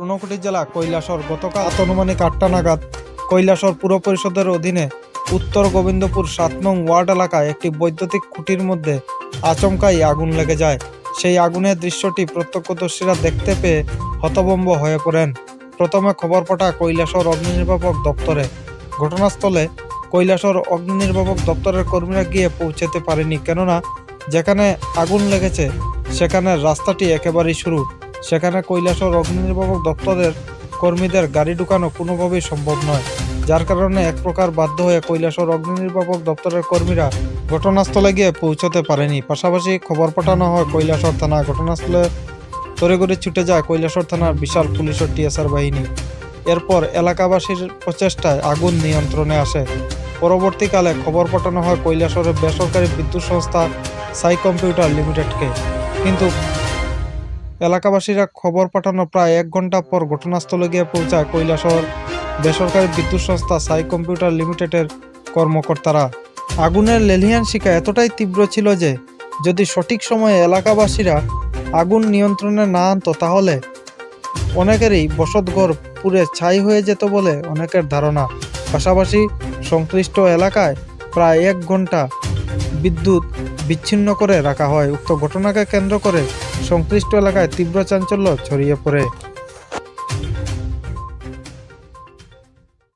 ঊনকোটি জেলা কৈলাসর গতকাল আনুমানিক ৮টা নাগাদ কৈলাসর পুর পরিষদের অধীনে উত্তর গোবিন্দপুর ৭ নং ওয়ার্ড এলাকায় একটি বৈদ্যুতিক খুঁটির মধ্যে আচমকাই আগুন লেগে যায়। সেই আগুনের দৃশ্যটি প্রত্যক্ষদর্শীরা দেখতে পেয়ে হতভম্ব হয়ে পড়েন। প্রথমে খবর পাঠায় কৈলাসর অগ্নি নির্বাপক দপ্তরে। ঘটনাস্থলে কৈলাসর অগ্নি নির্বাপক দপ্তরের কর্মীরা গিয়ে পৌঁছাতে পারেনি, কেননা যেখানে আগুন লেগেছে সেখানে রাস্তাটি একেবারেই শুরু। সেখানে কৈলাসর অগ্নি নির্বাপক দপ্তরের কর্মীদের গাড়ি ঢুকানো কোনোভাবেই সম্ভব নয়, যার কারণে এক প্রকার বাধ্য হয়ে কৈলাসর অগ্নি নির্বাপক দপ্তরের কর্মীরা ঘটনাস্থলে গিয়ে পৌঁছতে পারেনি। পাশাপাশি খবর পাঠানো হয় কৈলাসর থানা। ঘটনাস্থলে তড়িঘড়ি ছুটে যায় কৈলাসর থানার বিশাল পুলিশ ও টিএসআর বাহিনী। এরপর এলাকাবাসীর প্রচেষ্টায় আগুন নিয়ন্ত্রণে আসে। পরবর্তীকালে খবর পাঠানো হয় কৈলাসরের বেসরকারি বিদ্যুৎ সংস্থা সাই কম্পিউটার লিমিটেডকে, কিন্তু এলাকাবাসীরা খবর পাঠানো প্রায় ১ ঘন্টা পর ঘটনাস্থলে গিয়ে পৌঁছায় কৈলাসর বেসরকারি বিদ্যুৎ সংস্থা সাই কম্পিউটার লিমিটেডের কর্মকর্তারা। আগুনের লেলিহান শিখা এতটাই তীব্র ছিল যে যদি সঠিক সময়ে এলাকাবাসীরা আগুন নিয়ন্ত্রণে না আনত তাহলে অনেকেরই বসতঘর পুড়ে ছাই হয়ে যেত বলে অনেকের ধারণা। পাশাপাশি সংশ্লিষ্ট এলাকায় প্রায় ১ ঘন্টা বিদ্যুৎ বিচ্ছিন্ন করে রাখা হয়। উক্ত ঘটনাকে কেন্দ্র করে সংশ্লিষ্ট এলাকায় তীব্র চাঞ্চল্য ছড়িয়ে পড়ে।